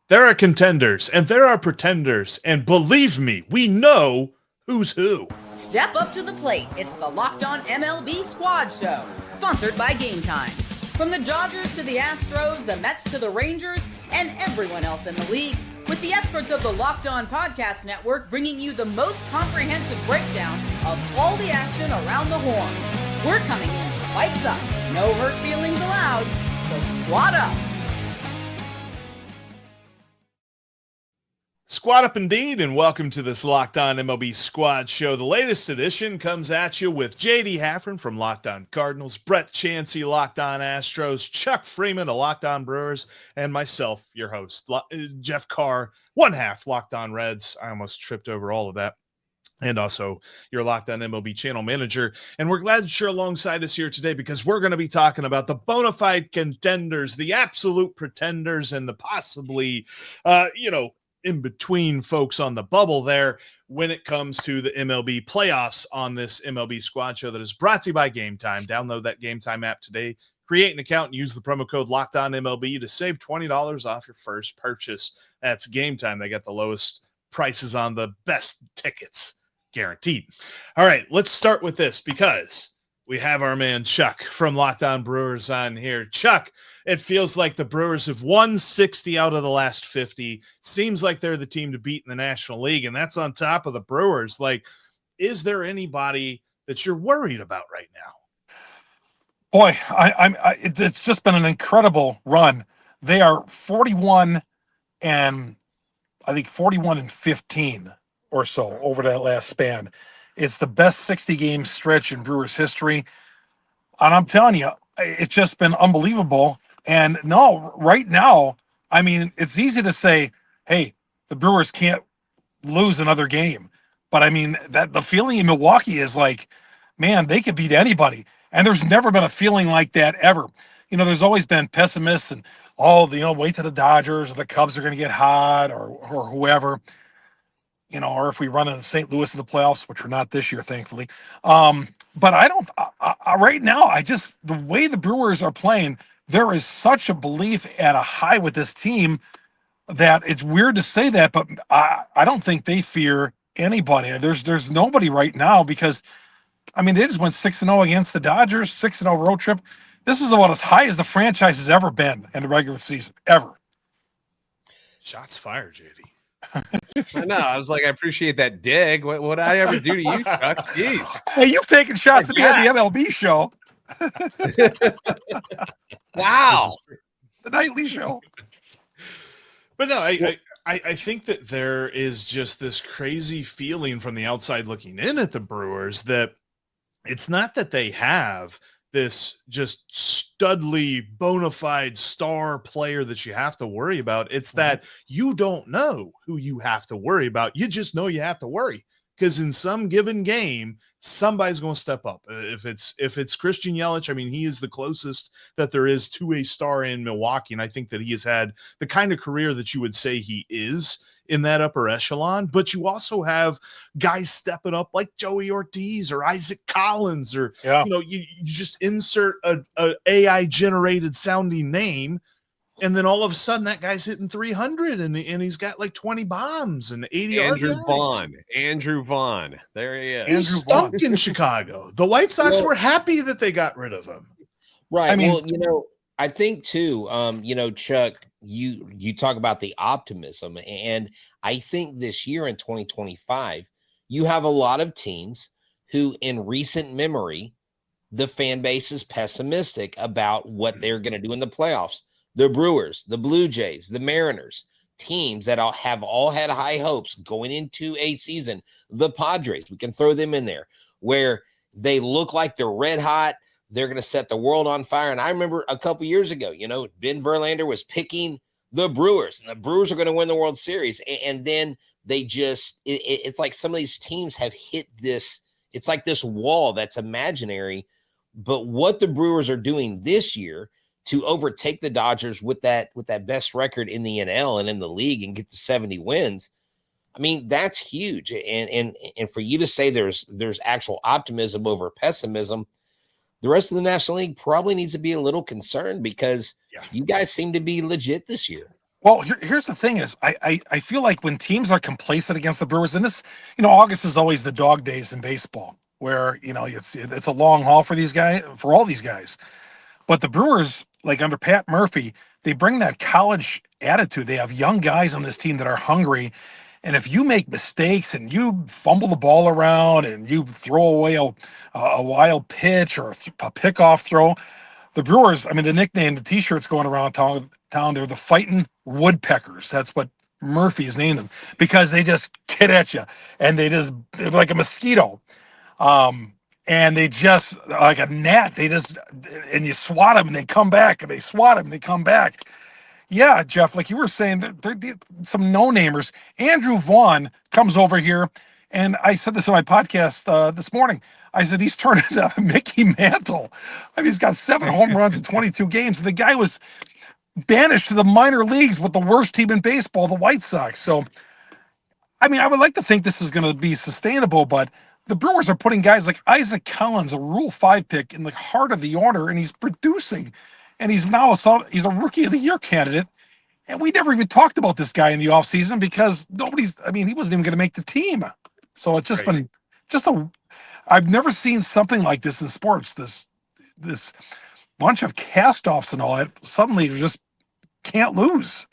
There are contenders and there are pretenders, and believe me, we know who's who. Step up to the plate. It's the Locked On MLB Squad Show, sponsored by Game Time. From the Dodgers to the Astros, the Mets to the Rangers, and everyone else in the league, with the experts of the Locked On Podcast Network bringing you the most comprehensive breakdown of all the action around the horn. We're coming in spikes up, no hurt feelings allowed, so squad up. Squad up indeed, and welcome to this Locked On MLB Squad Show. The latest edition comes at you with J.D. Haffron from Locked On Cardinals, Brett Chansey, Locked On Astros, Chuck Freeman of Locked On Brewers, and myself, your host, Jeff Carr, one half Locked On Reds. I almost tripped over all of that. And also your Locked On MLB channel manager. And we're glad that you're alongside us here today because we're going to be talking about the bona fide contenders, the absolute pretenders, and the possibly, in between folks on the bubble there when it comes to the MLB playoffs on this MLB Squad Show that is brought to you by Game Time. Download that Game Time app today, create an account, and use the promo code LOCKEDONMLB to save $20 off your first purchase. That's Game Time. They got the lowest prices on the best tickets, guaranteed. All right, let's start with this because we have our man Chuck from Locked On Brewers on here. Chuck, it feels like the Brewers have won 60 out of the last 50. Seems like they're the team to beat in the National League, and that's on top of the Brewers. Like, is there anybody that you're worried about right now? Boy, it's just been an incredible run. They are 41 and 15 or so over that last span. It's the best 60-game stretch in Brewers history. And I'm telling you, it's just been unbelievable. And no, right now, I mean, it's easy to say, hey, the Brewers can't lose another game. But I mean, that the feeling in Milwaukee is like, man, they could beat anybody. And there's never been a feeling like that ever. You know, there's always been pessimists and, wait till the Dodgers or the Cubs are going to get hot or whoever. Or if we run into St. Louis in the playoffs, which we're not this year, thankfully. But I don't, right now, the way the Brewers are playing, there is such a belief at a high with this team that it's weird to say that, but I don't think they fear anybody. There's nobody right now because, I mean, they just went 6-0 against the Dodgers, 6-0 road trip. This is about as high as the franchise has ever been in the regular season, ever. Shots fired, JD. I know. I was like, I appreciate that dig. What did I ever do to you, Chuck? Jeez. Hey, you've taken shots at me on the MLB show. Wow. The nightly show. But no, I think that there is just this crazy feeling from the outside looking in at the Brewers that it's not that they have this just studly bona fide star player that you have to worry about. It's that you don't know who you have to worry about. You just know you have to worry because in some given game, somebody's going to step up. If it's Christian Yelich, I mean, he is the closest that there is to a star in Milwaukee. And I think that he has had the kind of career that you would say he is in that upper echelon, but you also have guys stepping up like Joey Ortiz or Isaac Collins, or you just insert a AI generated sounding name, and then all of a sudden that guy's hitting 300 and he's got like 20 bombs and 80. Andrew Vaughn. There he is. He stunk in Chicago. The White Sox were happy that they got rid of him. Right. I mean, I think too, Chuck, you talk about the optimism, and I think this year in 2025, you have a lot of teams who in recent memory, the fan base is pessimistic about what they're going to do in the playoffs. The Brewers, the Blue Jays, the Mariners, teams that have all had high hopes going into a season. The Padres, we can throw them in there, where they look like they're red hot. They're going to set the world on fire. And I remember a couple years ago, Ben Verlander was picking the Brewers, and the Brewers are going to win the World Series. And then they just, it's like some of these teams have hit this, it's like this wall that's imaginary. But what the Brewers are doing this year to overtake the Dodgers with that best record in the NL and in the league and get to 70 wins, I mean, that's huge. And for you to say there's actual optimism over pessimism, the rest of the National League probably needs to be a little concerned because you guys seem to be legit this year. Well, here's the thing is I feel like when teams are complacent against the Brewers, and this, August is always the dog days in baseball where, it's a long haul for these guys, for all these guys. But the Brewers, like under Pat Murphy, they bring that college attitude. They have young guys on this team that are hungry. And if you make mistakes and you fumble the ball around and you throw away a wild pitch or a pickoff throw, the Brewers, I mean, the nickname, the T-shirts going around town, they're the fighting woodpeckers. That's what Murphy has named them because they just get at you and they're like a mosquito. And they just like a gnat. And you swat them and they come back and they swat them and they come back. Yeah, Jeff, like you were saying, they're some no-namers. Andrew Vaughn comes over here, and I said this on my podcast this morning. I said he's turned into Mickey Mantle. I mean, he's got 7 home runs in 22 games. And the guy was banished to the minor leagues with the worst team in baseball, the White Sox. So, I mean, I would like to think this is going to be sustainable, but the Brewers are putting guys like Isaac Collins, a Rule 5 pick, in the heart of the order, and he's producing. And he's a Rookie of the Year candidate. And we never even talked about this guy in the offseason because he wasn't even going to make the team. So it's just been I've never seen something like this in sports. This bunch of cast-offs and all that, suddenly you just can't lose.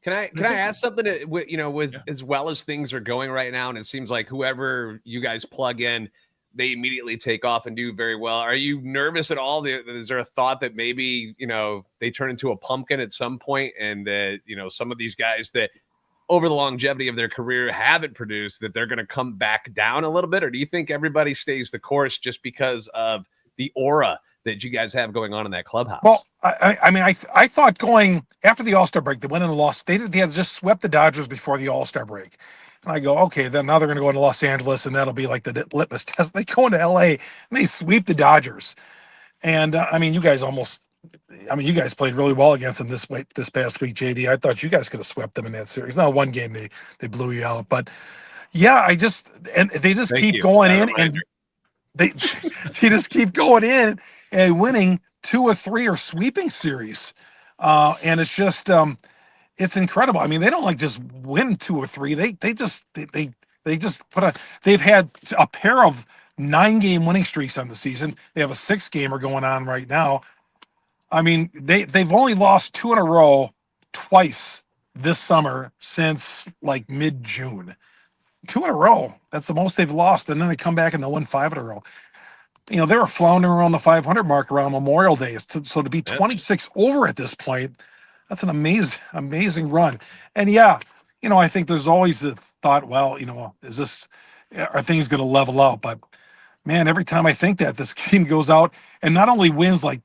Can I ask something? As well as things are going right now, and it seems like whoever you guys plug in, they immediately take off and do very well. Are you nervous at all? Is there a thought that maybe they turn into a pumpkin at some point, and that some of these guys that over the longevity of their career haven't produced, that they're going to come back down a little bit? Or do you think everybody stays the course just because of the aura that you guys have going on in that clubhouse? Well, I thought going after the All-Star break, they went in and lost. They had just swept the Dodgers before the All-Star break. And I go, okay, then now they're going to go into Los Angeles, and that'll be like the litmus test. They go into LA, and they sweep the Dodgers. And, you guys played really well against them this past week, JD. I thought you guys could have swept them in that series. Not one game they blew you out. But, yeah, they just keep going in, and they just keep going in and winning 2 or 3 or sweeping series. And it's just it's incredible. I mean, they don't just win 2 or 3. They just they've had a pair of 9-game winning streaks on the season. They have a 6-gamer going on right now. I mean, they've only lost 2 in a row twice this summer since like mid-June. 2 in a row. That's the most they've lost, and then they come back and they win 5 in a row. They were floundering around the 500 mark around Memorial Day. So to be 26 over at this point, that's an amazing run. And yeah, I think there's always the thought, well, are things going to level out? But man, every time I think that, this team goes out and not only wins a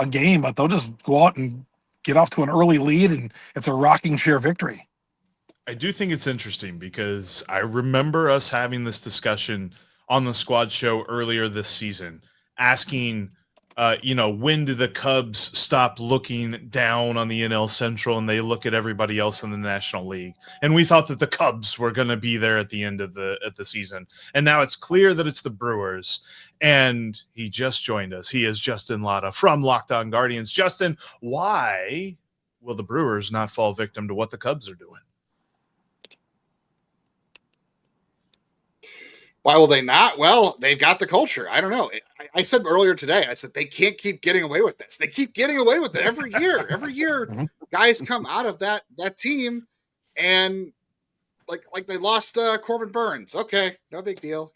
game, but they'll just go out and get off to an early lead, and it's a rocking chair victory. I do think it's interesting because I remember us having this discussion on the squad show earlier this season, asking, when do the Cubs stop looking down on the NL Central and they look at everybody else in the National League? And we thought that the Cubs were going to be there at the end of the season. And now it's clear that it's the Brewers. And he just joined us. He is Justin Latta from Locked On Guardians. Justin, why will the Brewers not fall victim to what the Cubs are doing? Why will they not? Well, they've got the culture. I don't know. I said earlier today, I said they can't keep getting away with this. They keep getting away with it every year. Every year, guys come out of that team and like they lost Corbin Burns. Okay, no big deal.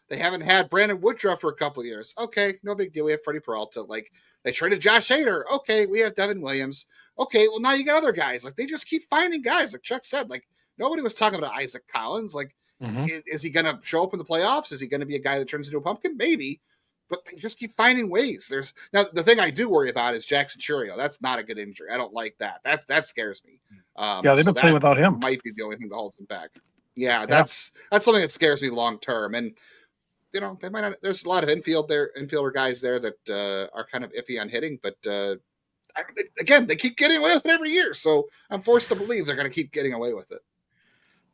They haven't had Brandon Woodruff for a couple of years. Okay, no big deal. We have Freddie Peralta. Like they traded Josh Hader. Okay, we have Devin Williams. Okay, well now you got other guys. Like they just keep finding guys. Like Chuck said, like nobody was talking about Isaac Collins. Like. Is he going to show up in the playoffs? Is he going to be a guy that turns into a pumpkin? Maybe, but they just keep finding ways. Now the thing I do worry about is Jackson Churio. That's not a good injury. I don't like that. That scares me. They've been playing without him. Might be the only thing that holds him back. Yeah, that's something that scares me long term. And they might not. There's a lot of infielder guys there that are kind of iffy on hitting, but again, they keep getting away with it every year. So I'm forced to believe they're going to keep getting away with it.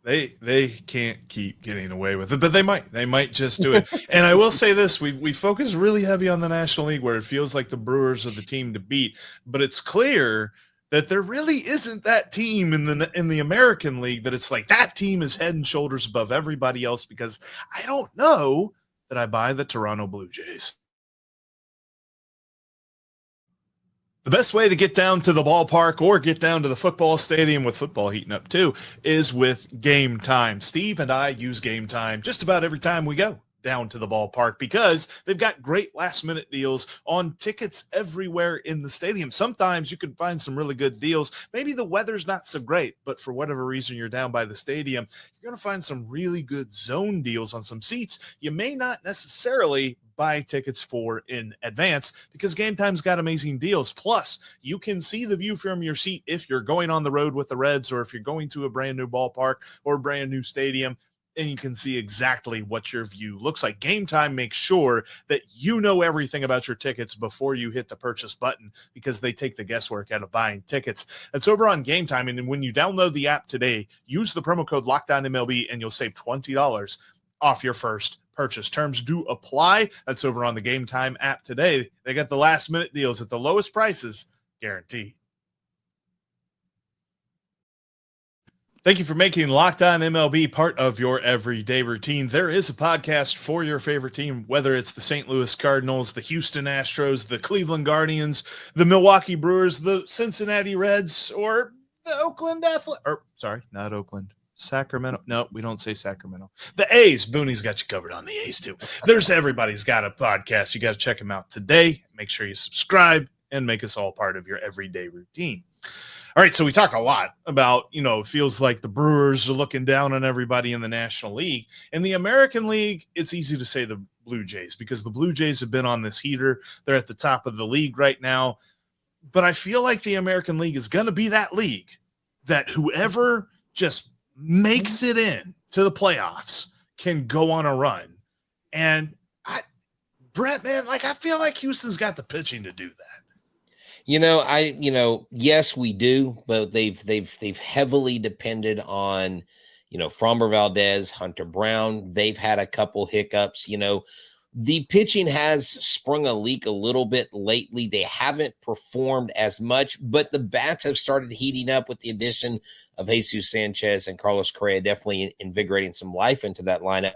They can't keep getting away with it, but they might just do it. And I will say this, we focus really heavy on the National League where it feels like the Brewers are the team to beat, but it's clear that there really isn't that team in the American League that it's like that team is head and shoulders above everybody else, because I don't know that I buy the Toronto Blue Jays. The best way to get down to the ballpark or get down to the football stadium, with football heating up too, is with Game Time. Steve and I use Game Time just about every time we go down to the ballpark, because they've got great last minute deals on tickets everywhere in the stadium. Sometimes you can find some really good deals. Maybe the weather's not so great, but for whatever reason you're down by the stadium, you're going to find some really good zone deals on some seats you may not necessarily buy tickets for in advance, because Game Time's got amazing deals. Plus, you can see the view from your seat if you're going on the road with the Reds, or if you're going to a brand new ballpark or a brand new stadium, and you can see exactly what your view looks like. Game Time makes sure that you know everything about your tickets before you hit the purchase button, because they take the guesswork out of buying tickets. That's over on Game Time. And when you download the app today, use the promo code LOCKEDONMLB and you'll save $20 off your first purchase. Terms do apply. That's over on the Game Time app today. They got the last minute deals at the lowest prices guaranteed. Thank you for making Locked On MLB part of your everyday routine. There is a podcast for your favorite team, whether it's the St. Louis Cardinals, the Houston Astros, the Cleveland Guardians, the Milwaukee Brewers, the Cincinnati Reds, or the Oakland not Oakland. Sacramento. No, we don't say Sacramento. The A's. Booney's got you covered on the A's too. Everybody's got a podcast. You got to check them out today. Make sure you subscribe and make us all part of your everyday routine. All right, so we talked a lot about, it feels like the Brewers are looking down on everybody in the National League. In the American League, it's easy to say the Blue Jays, because the Blue Jays have been on this heater. They're at the top of the league right now. But I feel like the American League is going to be that league that whoever just makes it in to the playoffs can go on a run. And Brett, man, I feel like Houston's got the pitching to do that. Yes, we do, but they've heavily depended on, Framber Valdez, Hunter Brown. They've had a couple hiccups. The pitching has sprung a leak a little bit lately. They haven't performed as much, but the bats have started heating up with the addition of Jesus Sanchez and Carlos Correa, definitely invigorating some life into that lineup.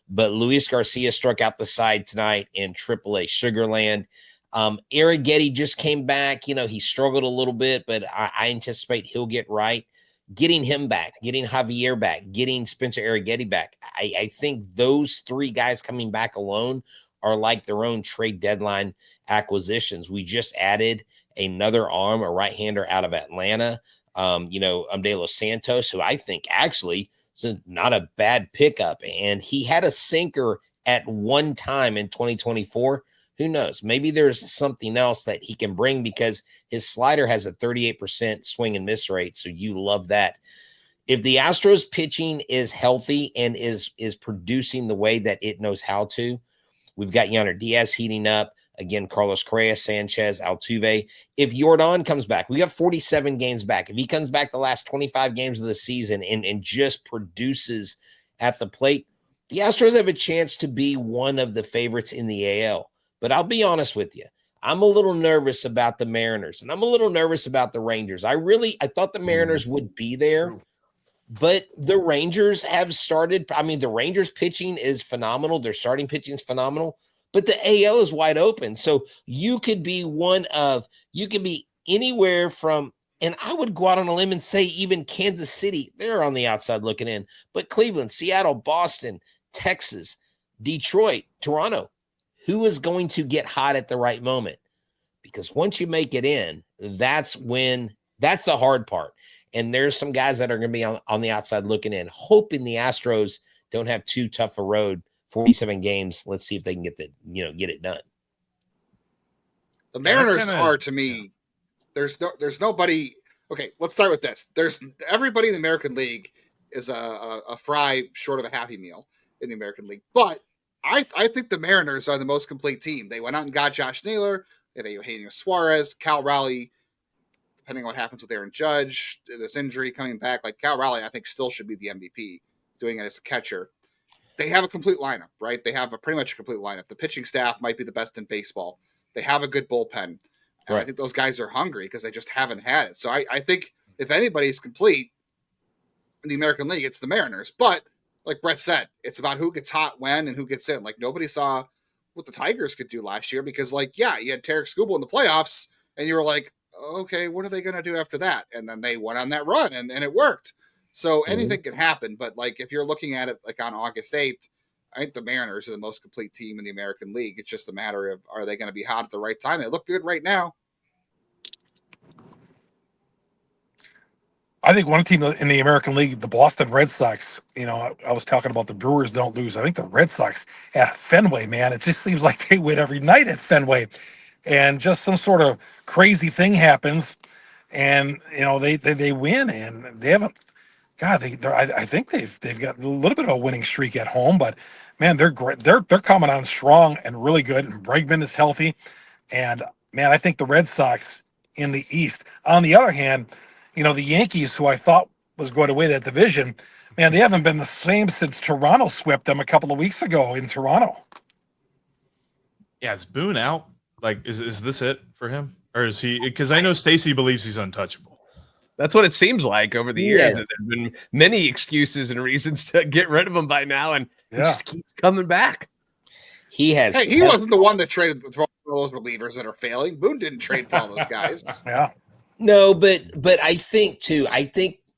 But Luis Garcia struck out the side tonight in AAA Sugarland. Arrighetti just came back. He struggled a little bit, but I anticipate he'll get right. Getting him back, getting Javier back, getting Spencer Arrighetti back. I think those three guys coming back alone are like their own trade deadline acquisitions. We just added another arm, a right-hander out of Atlanta, Amdelo Santos, who I think actually is not a bad pickup. And he had a sinker at one time in 2024. Who knows? Maybe there's something else that he can bring, because his slider has a 38% swing and miss rate. So you love that. If the Astros pitching is healthy and is producing the way that it knows how to, we've got Yonder Diaz heating up. Again, Carlos Correa, Sanchez, Altuve. If Yordan comes back, we got 47 games back. If he comes back the last 25 games of the season and just produces at the plate, the Astros have a chance to be one of the favorites in the AL. But I'll be honest with you. I'm a little nervous about the Mariners, and I'm a little nervous about the Rangers. I thought the Mariners would be there, but the Rangers have started. The Rangers pitching is phenomenal. Their starting pitching is phenomenal, but the AL is wide open. So you could be anywhere from, and I would go out on a limb and say even Kansas City, they're on the outside looking in, but Cleveland, Seattle, Boston, Texas, Detroit, Toronto. Who is going to get hot at the right moment? Because once you make it in, that's the hard part. And there's some guys that are going to be on the outside looking in, hoping the Astros don't have too tough a road, 47 games. Let's see if they can get it done. The Mariners are, to me, there's nobody. Okay, let's start with this. There's everybody in the American League is a fry short of a Happy Meal in the American League, but I think the Mariners are the most complete team. They went out and got Josh Naylor. They have Eugenio Suarez, Cal Raleigh, depending on what happens with Aaron Judge, this injury coming back. Like Cal Raleigh, I think still should be the MVP, doing it as a catcher. They have a complete lineup, right? They have pretty much a complete lineup. The pitching staff might be the best in baseball. They have a good bullpen. And I think those guys are hungry because they just haven't had it. So I think if anybody's complete in the American League, it's the Mariners. But like Brett said, it's about who gets hot when and who gets in. Like nobody saw what the Tigers could do last year because, like, yeah, you had Tarek Skubal in the playoffs, and you were like, okay, what are they going to do after that? And then they went on that run, and it worked. So anything can happen. But like if you're looking at it like on August 8th, I think the Mariners are the most complete team in the American League. It's just a matter of are they going to be hot at the right time? They look good right now. I think one team in the American League, the Boston Red Sox, I was talking about the Brewers don't lose. I think the Red Sox at Fenway, man, it just seems like they win every night at Fenway. And just some sort of crazy thing happens and, they win and they haven't, God, I think they've got a little bit of a winning streak at home, but man, they're great. They're coming on strong and really good. And Bregman is healthy. And man, I think the Red Sox in the East. On the other hand, the Yankees, who I thought was going to win that division, man, they haven't been the same since Toronto swept them a couple of weeks ago in Toronto. Yeah, is Boone out? Like, is this it for him? Or is he, because I know Stacey believes he's untouchable. That's what it seems like over the years. That there have been many excuses and reasons to get rid of him by now, and he just keeps coming back. He has. Hey, he wasn't the one that traded for all those relievers that are failing. Boone didn't trade for all those guys. Yeah. No, but I think too.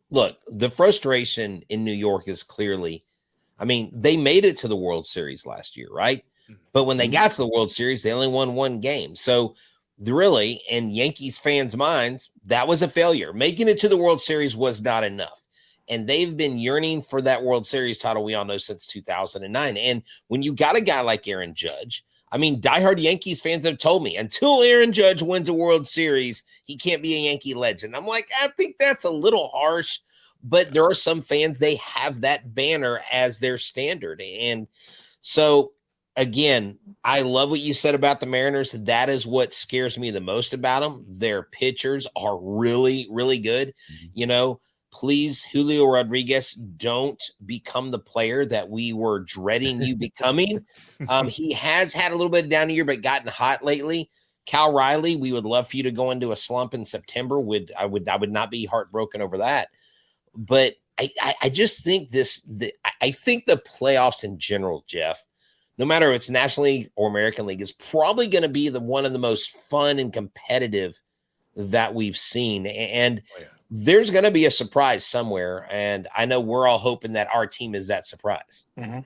Look, the frustration in New York is clearly. I mean, they made it to the World Series last year, right? But when they got to the World Series, they only won one game. So really, in Yankees fans' minds, that was a failure. Making it to the World Series was not enough. And they've been yearning for that World Series title, we all know, since 2009. And when you got a guy like Aaron Judge, I mean, diehard Yankees fans have told me, until Aaron Judge wins a World Series, he can't be a Yankee legend. I'm like, I think that's a little harsh. But there are some fans, they have that banner as their standard. And so, again, I love what you said about the Mariners. That is what scares me the most about them. Their pitchers are really, really good. Please, Julio Rodriguez, don't become the player that we were dreading you becoming. He has had a little bit of down year, but gotten hot lately. Cal Riley, we would love for you to go into a slump in September. I would not be heartbroken over that. But I just think I think the playoffs in general, Jeff, no matter if it's National League or American League, is probably going to be one of the most fun and competitive that we've seen. And there's going to be a surprise somewhere. And I know we're all hoping that our team is that surprise. Mm-hmm.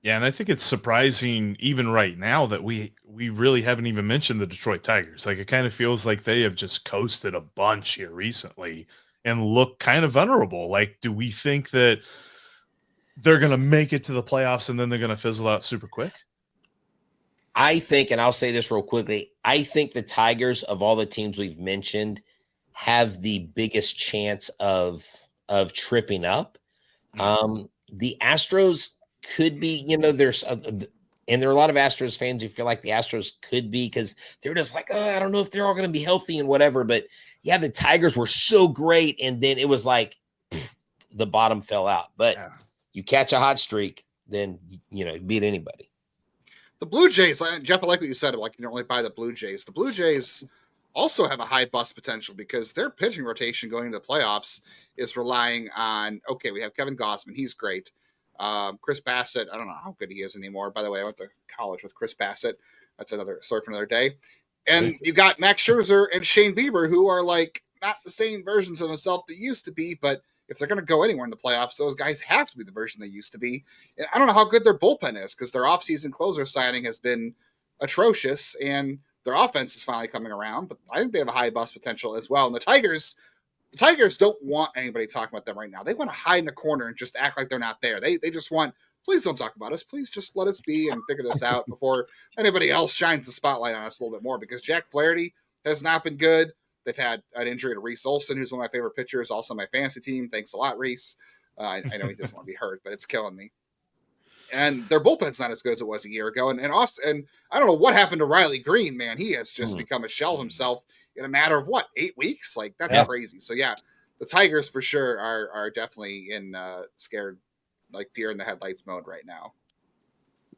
Yeah, and I think it's surprising even right now that we really haven't even mentioned the Detroit Tigers. Like, it kind of feels like they have just coasted a bunch here recently and look kind of vulnerable. Like, do we think that they're going to make it to the playoffs and then they're going to fizzle out super quick? I think, and I'll say this real quickly, I think the Tigers, of all the teams we've mentioned, have the biggest chance of tripping up. The Astros could be, there's and there are a lot of Astros fans who feel like the Astros could be, because they're just like, I don't know if they're all going to be healthy and whatever. But yeah, the Tigers were so great, and then it was like the bottom fell out. But you catch a hot streak, then beat anybody. The Blue Jays, Jeff, I like what you said. Like, you don't really buy the Blue Jays. The Blue Jays also have a high bust potential because their pitching rotation going into the playoffs is relying on, we have Kevin Gausman. He's great. Chris Bassett, I don't know how good he is anymore. By the way, I went to college with Chris Bassett. That's another story for another day. And you got Max Scherzer and Shane Bieber, who are like not the same versions of himself they used to be, but if they're going to go anywhere in the playoffs, those guys have to be the version they used to be. And I don't know how good their bullpen is, because their offseason closer signing has been atrocious, and their offense is finally coming around. But I think they have a high bust potential as well. And the Tigers don't want anybody talking about them right now. They want to hide in a corner and just act like they're not there. They just want, please don't talk about us. Please just let us be and figure this out before anybody else shines the spotlight on us a little bit more, because Jack Flaherty has not been good. They've had an injury to Reese Olson, who's one of my favorite pitchers, also my fantasy team. Thanks a lot, Reese. I know he doesn't want to be hurt, but it's killing me. And their bullpen's not as good as it was a year ago. And Austin, and I don't know what happened to Riley Green, man. He has just become a shell of himself in a matter of 8 weeks? Like, that's crazy. So yeah, the Tigers for sure are definitely in scared, like deer in the headlights mode right now.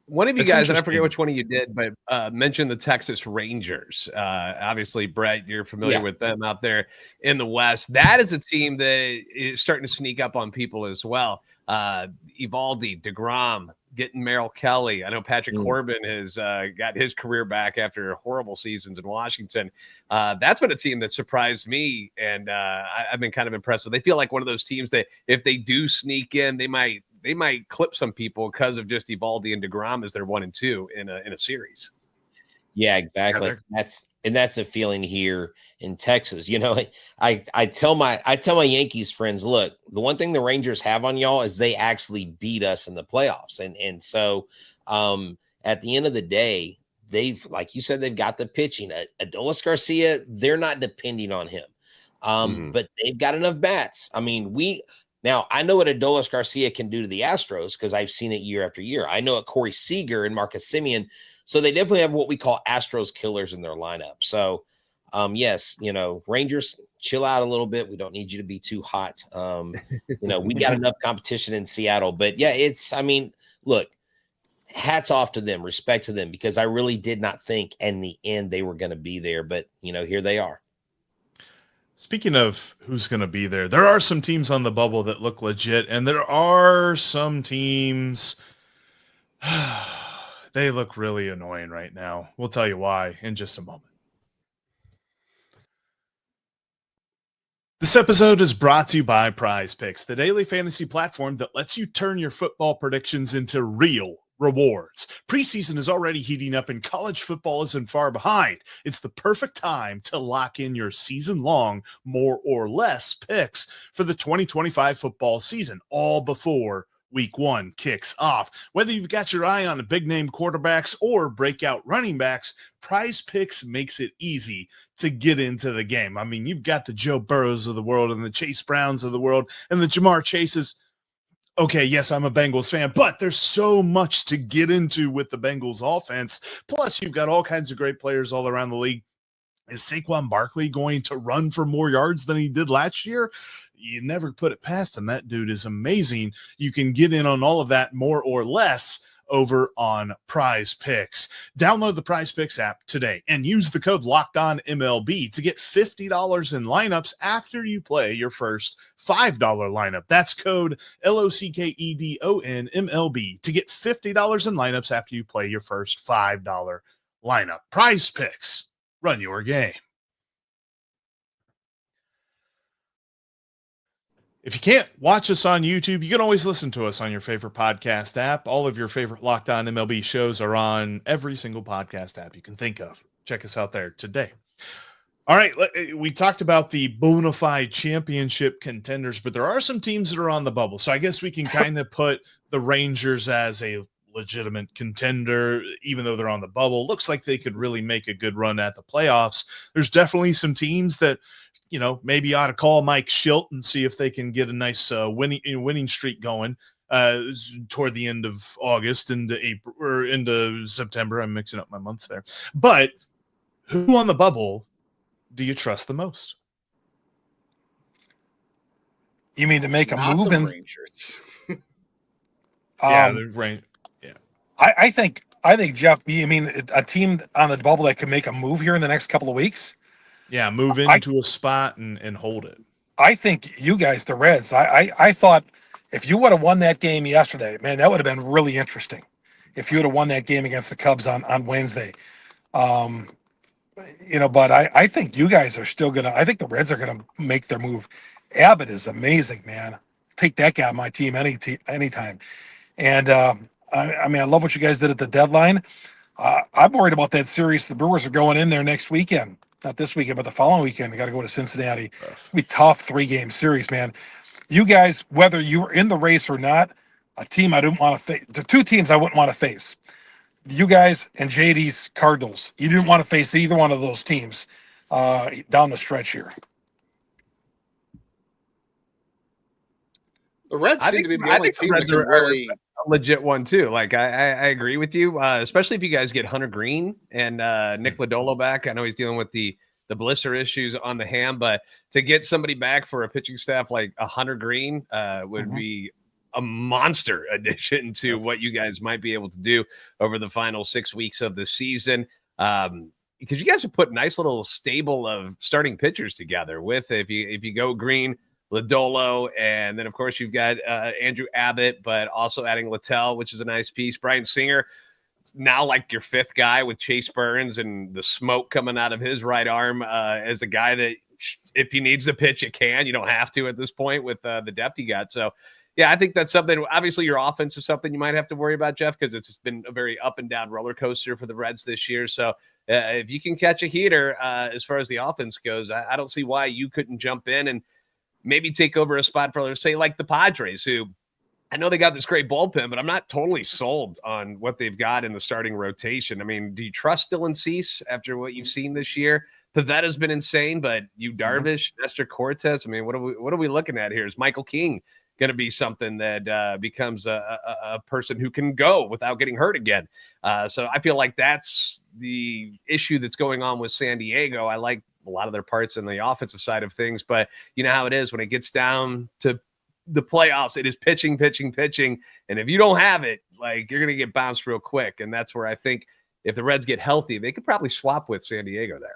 One of you It's guys, and I forget interesting. which one of you did, but mentioned the Texas Rangers. Obviously, Brett, you're familiar with them out there in the West. That is a team that is starting to sneak up on people as well. Evaldi, DeGrom, getting Merrill Kelly. I know Patrick Corbin has got his career back after horrible seasons in Washington. That's been a team that surprised me, and I've been kind of impressed with. They feel like one of those teams that if they do sneak in, they might clip some people because of just Evaldi and DeGrom as their 1 and 2 in a series. Yeah, exactly. That's a feeling here in Texas. You know, I tell my Yankees friends, look, the one thing the Rangers have on y'all is they actually beat us in the playoffs. And so at the end of the day, they've, like you said, they've got the pitching. Adolis Garcia, they're not depending on him. But they've got enough bats. I mean, now I know what Adolis Garcia can do to the Astros because I've seen it year after year. I know what Corey Seager and Marcus Semien. So they definitely have what we call Astros killers in their lineup. So, yes, you know, Rangers, chill out a little bit. We don't need you to be too hot. You know, we got enough competition in Seattle. But, yeah, look, hats off to them, respect to them, because I really did not think in the end they were going to be there. But, you know, here they are. Speaking of who's going to be there, there are some teams on the bubble that look legit, and there are some teams they look really annoying right now. We'll tell you why in just a moment. This episode is brought to you by Prize Picks, the daily fantasy platform that lets you turn your football predictions into real rewards. Preseason is already heating up and college football isn't far behind. It's the perfect time to lock in your season-long, more or less picks for the 2025 football season, all before Week 1 kicks off. Whether you've got your eye on the big-name quarterbacks or breakout running backs, Prize Picks makes it easy to get into the game. I mean, you've got the Joe Burrows of the world and the Chase Browns of the world and the Jamar Chases. Okay, yes, I'm a Bengals fan, but there's so much to get into with the Bengals offense. Plus, you've got all kinds of great players all around the league. Is Saquon Barkley going to run for more yards than he did last year? You never put it past him. That dude is amazing. You can get in on all of that more or less over on Prize Picks. Download the Prize Picks app today and use the code LOCKEDONMLB to get $50 in lineups after you play your first $5 lineup. That's code LOCKEDONMLB to get $50 in lineups after you play your first $5 lineup. Prize Picks. Run your game. If you can't watch us on YouTube, you can always listen to us on your favorite podcast app. All of your favorite Locked On MLB shows are on every single podcast app you can think of. Check us out there today. All right, we talked about the bona fide championship contenders, but there are some teams that are on the bubble. So I guess we can kind of put the Rangers as a legitimate contender, even though they're on the bubble. Looks like they could really make a good run at the playoffs. There's definitely some teams that, you know, maybe ought to call Mike Schilt and see if they can get a nice winning streak going toward the end of August into April or into September. I'm mixing up my months there. But who on the bubble do you trust the most? You mean to make a Not move the in Rangers. The Rangers. Yeah. I think Jeff, you mean a team on the bubble that can make a move here in the next couple of weeks? Yeah, move into a spot and hold it. I think you guys, the Reds, I thought if you would have won that game yesterday, man, that would have been really interesting. If you would have won that game against the Cubs on Wednesday. You know, but I think you guys are still I think the Reds are gonna make their move. Abbott is amazing, man. Take that guy on my team anytime. And I mean, I love what you guys did at the deadline. I'm worried about that series. The Brewers are going in there next weekend. Not this weekend, but the following weekend. They got to go to Cincinnati. It's going to be a tough 3-game series, man. You guys, whether you're in the race or not, a team I didn't want to face. The two teams I wouldn't want to face. You guys and JD's Cardinals. You didn't want to face either one of those teams down the stretch here. The Reds seem to be the only team that can really a legit one too. Like I agree with you, especially if you guys get Hunter Green and Nick Lodolo back. I know he's dealing with the blister issues on the ham, but to get somebody back for a pitching staff like a Hunter Green would be a monster addition to what you guys might be able to do over the final 6 weeks of the season. Because you guys have put a nice little stable of starting pitchers together with, if you go Green, Lodolo, and then of course you've got Andrew Abbott, but also adding Littell, which is a nice piece. Brian Singer, now like your fifth guy with Chase Burns and the smoke coming out of his right arm as a guy that if he needs to pitch, it can. You don't have to at this point with the depth you got. So, yeah, I think that's something. Obviously, your offense is something you might have to worry about, Jeff, because it's been a very up and down roller coaster for the Reds this year. So, if you can catch a heater as far as the offense goes, I don't see why you couldn't jump in and maybe take over a spot for, say, like the Padres, who I know they got this great bullpen, but I'm not totally sold on what they've got in the starting rotation. I mean, do you trust Dylan Cease after what you've seen this year? Pavetta's been insane, but you Darvish, Nestor Cortez. I mean, what are we looking at here? Is Michael King going to be something that becomes a person who can go without getting hurt again? So I feel like that's the issue that's going on with San Diego. I like a lot of their parts in the offensive side of things, but you know how it is when it gets down to the playoffs, it is pitching. And if you don't have it, like, you're going to get bounced real quick. And that's where I think if the Reds get healthy, they could probably swap with San Diego there.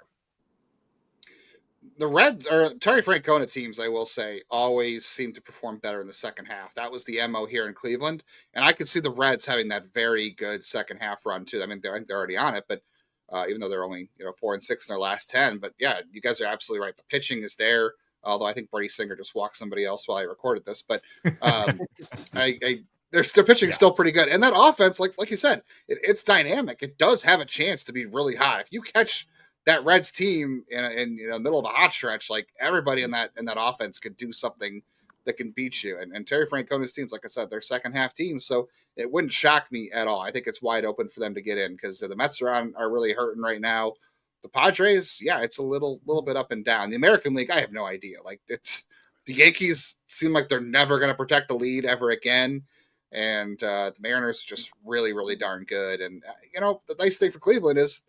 The Reds or Terry Francona teams, I will say, always seem to perform better in the second half. That was the MO here in Cleveland. And I could see the Reds having that very good second half run too. I mean, they're already on it, but even though they're only 4-6 in their last 10, but yeah, you guys are absolutely right. The pitching is there. Although I think Brady Singer just walked somebody else while I recorded this, but their pitching is still pretty good. And that offense, like you said, it's dynamic. It does have a chance to be really hot. If you catch that Reds team in the middle of a hot stretch, like, everybody in that offense could do something that can beat you. And Terry Francona's teams, like I said, they're second half teams, so it wouldn't shock me at all. I think it's wide open for them to get in because the Mets are really hurting right now. The Padres, yeah, it's a little bit up and down. The American League, I have no idea. Like, the Yankees seem like they're never going to protect the lead ever again, and the Mariners are just really, really darn good. And the nice thing for Cleveland is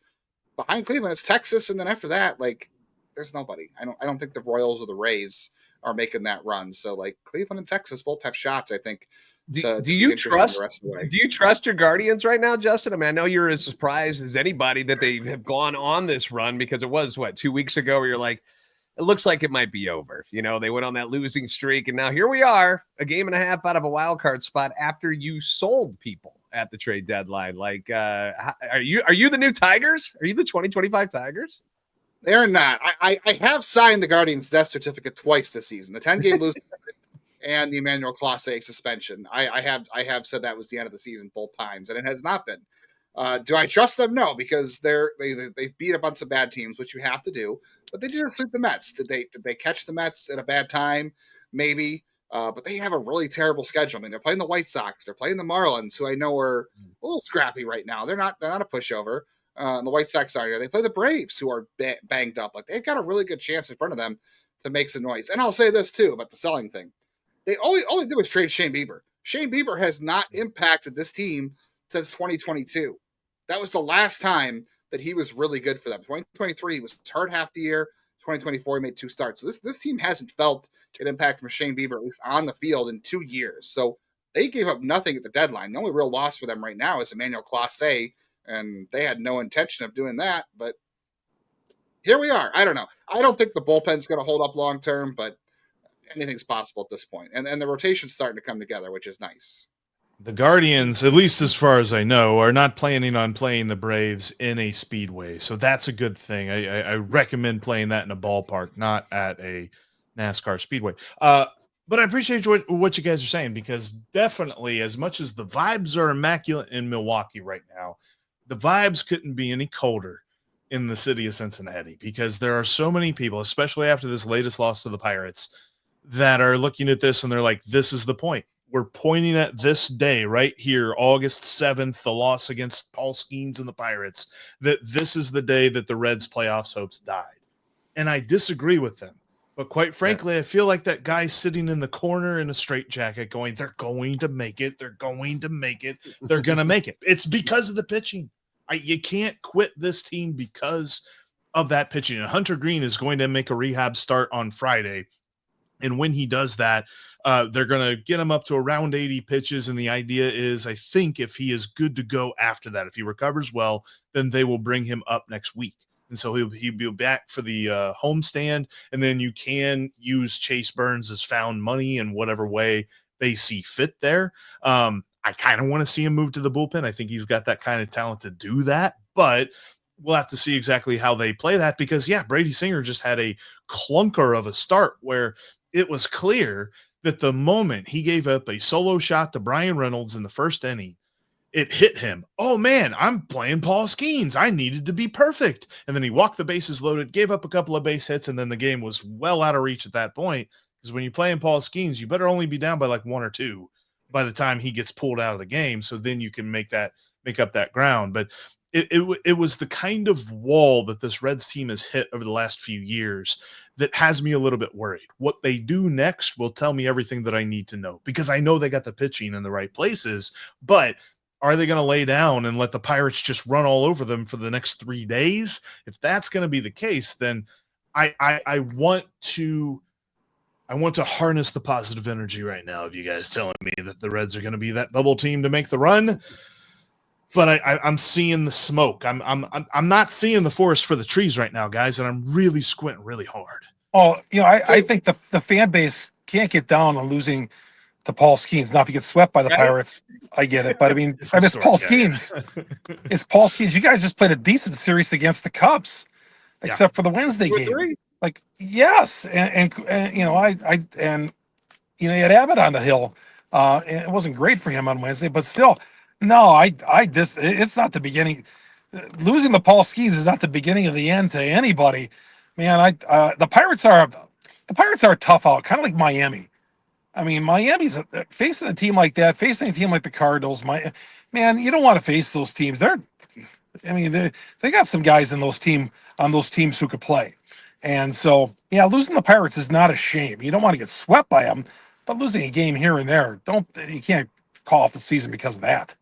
behind Cleveland, it's Texas, and then after that, like, there's nobody. I don't think the Royals or the Rays are making that run. So, like, Cleveland and Texas both have shots, I think. Do you trust your Guardians right now, Justin? I mean, I know you're as surprised as anybody that they have gone on this run, because it was 2 weeks ago where you're like, it looks like it might be over. They went on that losing streak, and now here we are, a game and a half out of a wild card spot after you sold people at the trade deadline. Like, are you the new Tigers? Are you the 2025 Tigers? They're not. I have signed the Guardians' death certificate twice this season. The 10-game losing and the Emmanuel Clase suspension. I have said that was the end of the season both times, and it has not been. Do I trust them? No, because they've beat a bunch of bad teams, which you have to do. But they didn't sweep the Mets. Did they catch the Mets at a bad time? Maybe. But they have a really terrible schedule. I mean, they're playing the White Sox, they're playing the Marlins, who I know are a little scrappy right now. They're not a pushover. And the White Sox are here. They play the Braves, who are banged up. Like, they've got a really good chance in front of them to make some noise. And I'll say this too about the selling thing. They all they did was trade Shane Bieber. Shane Bieber has not impacted this team since 2022. That was the last time that he was really good for them. 2023, he was hurt half the year. 2024, he made 2 starts. So this team hasn't felt an impact from Shane Bieber, at least on the field, in 2 years. So they gave up nothing at the deadline. The only real loss for them right now is Emmanuel Clase, and they had no intention of doing that. But here we are. I don't know. I don't think the bullpen's going to hold up long term, but anything's possible at this point. And the rotation's starting to come together, which is nice. The Guardians, at least as far as I know, are not planning on playing the Braves in a speedway. So that's a good thing. I recommend playing that in a ballpark, not at a NASCAR speedway. But I appreciate what you guys are saying, because definitely, as much as the vibes are immaculate in Milwaukee right now, the vibes couldn't be any colder in the city of Cincinnati, because there are so many people, especially after this latest loss to the Pirates, that are looking at this and they're like, this is the point. We're pointing at this day right here, August 7th, the loss against Paul Skeens and the Pirates, that this is the day that the Reds' playoffs hopes died. And I disagree with them. But quite frankly, I feel like that guy sitting in the corner in a straitjacket going, they're going to make it. They're going to make it. They're going to make it. It's because of the pitching. You can't quit this team because of that pitching. And Hunter Green is going to make a rehab start on Friday. And when he does that, they're going to get him up to around 80 pitches. And the idea is, I think if he is good to go after that, if he recovers well, then they will bring him up next week. And so he'll be back for the homestand. And then you can use Chase Burns as found money in whatever way they see fit there. I kind of want to see him move to the bullpen. I think he's got that kind of talent to do that, but we'll have to see exactly how they play that because, yeah, Brady Singer just had a clunker of a start where it was clear that the moment he gave up a solo shot to Brian Reynolds in the first inning, it hit him. Oh, man, I'm playing Paul Skeens. I needed to be perfect. And then he walked the bases loaded, gave up a couple of base hits, and then the game was well out of reach at that point because when you're playing Paul Skeens, you better only be down by like 1 or 2 by the time he gets pulled out of the game. So then you can make up that ground. But it was the kind of wall that this Reds team has hit over the last few years that has me a little bit worried. What they do next will tell me everything that I need to know because I know they got the pitching in the right places, but are they going to lay down and let the Pirates just run all over them for the next 3 days? If that's going to be the case, then I want to harness the positive energy right now of you guys telling me that the Reds are going to be that bubble team to make the run. But I'm seeing the smoke. I'm not seeing the forest for the trees right now, guys, and I'm really squinting really hard. Oh, I think the fan base can't get down on losing to Paul Skeens. Now, if you get swept by the Pirates, I get it. But I mean, it's Paul Skeens. It's Paul Skeens. You guys just played a decent series against the Cubs, except for the Wednesday game. Like, yes, and you had Abbott on the hill. And it wasn't great for him on Wednesday, but still. No, it's not the beginning. Losing the Paul Skeens is not the beginning of the end to anybody, man. The Pirates are tough out, kind of like Miami. I mean, Miami's facing a team like that, facing a team like the Cardinals. Man, you don't want to face those teams. They got some guys on those teams who could play, and so yeah, losing the Pirates is not a shame. You don't want to get swept by them, but losing a game here and there, you can't call off the season because of that.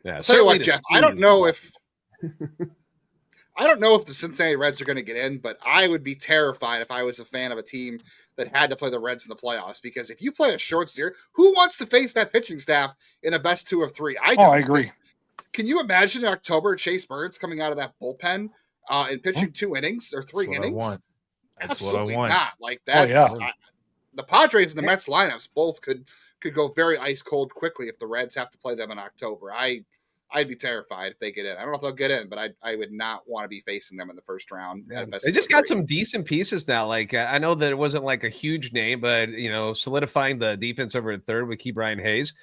Yeah, I'll tell you what, Jeff, I don't know if the Cincinnati Reds are going to get in, but I would be terrified if I was a fan of a team that had to play the Reds in the playoffs, because if you play a short series, who wants to face that pitching staff in a best 2 of 3? I agree. Can you imagine in October, Chase Burns coming out of that bullpen and pitching 2 innings or 3 innings? That's Absolutely what I want. not. Like that's the Padres and the Mets lineups both could go very ice cold quickly if the Reds have to play them in October. I'd be terrified if they get in. I don't know if they'll get in, but I would not want to be facing them in the first round. Yeah. They just got some decent pieces now. Like I know that it wasn't like a huge name, but solidifying the defense over at third with Brian Hayes,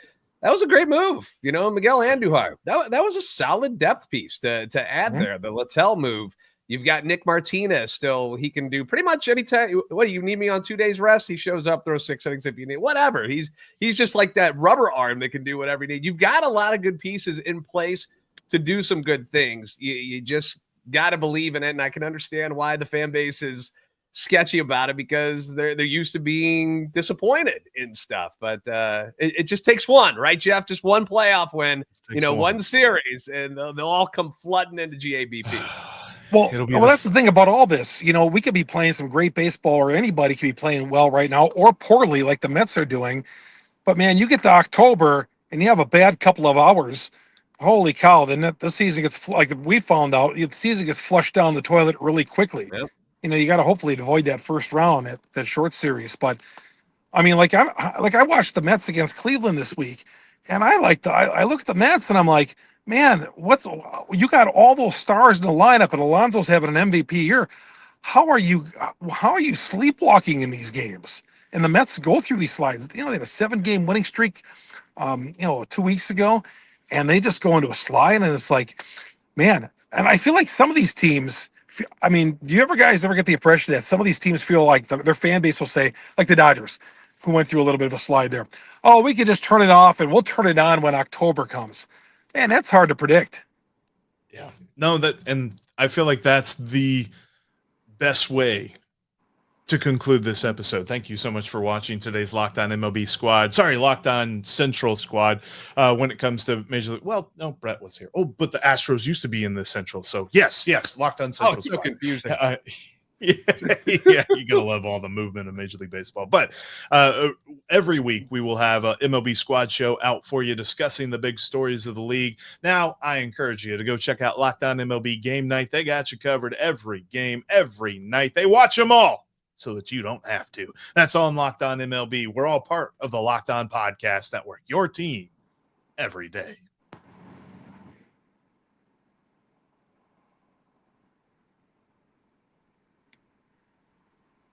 that was a great move. Miguel Andujar, that was a solid depth piece to add there. The Littell move. You've got Nick Martinez still. He can do pretty much any time. What do you need me on 2 days rest? He shows up, throws 6 innings if you need. Whatever. He's just like that rubber arm that can do whatever you need. You've got a lot of good pieces in place to do some good things. You just got to believe in it, and I can understand why the fan base is sketchy about it because they're used to being disappointed in stuff. But it just takes one, right, Jeff? Just one playoff win, one series, and they'll all come flooding into GABP. Well, that's the thing about all this. We could be playing some great baseball, or anybody could be playing well right now or poorly like the Mets are doing. But, man, you get to October and you have a bad couple of hours. Holy cow, then the season gets, like we found out, the season gets flushed down the toilet really quickly. Yep. You got to hopefully avoid that first round, that short series. But, I mean, I watched the Mets against Cleveland this week, and I look at the Mets and I'm like, man, you got all those stars in the lineup, and Alonso's having an MVP year. How are you sleepwalking in these games? And the Mets go through these slides. They had a 7-game winning streak, 2 weeks ago, and they just go into a slide, and it's like, man. And I feel like some of these teams. I mean, do you guys ever get the impression that some of these teams feel like their fan base will say, like the Dodgers, who went through a little bit of a slide there? Oh, we could just turn it off, and we'll turn it on when October comes. Man, that's hard to predict. Yeah. No, and I feel like that's the best way to conclude this episode. Thank you so much for watching today's Locked On MLB Squad. Sorry, Locked On Central Squad. When it comes to Major League, well, no, Brett was here. Oh, but the Astros used to be in the Central. So yes, Locked On Central. Oh, it's so confusing. Yeah, you're gonna love all the movement of Major League Baseball. But every week we will have a MLB Squad show out for you discussing the big stories of the league. Now, I encourage you to go check out Locked On MLB Game Night. They got you covered every game, every night. They watch them all so that you don't have to. That's on Locked On MLB. We're all part of the Locked On Podcast Network. Your team every day.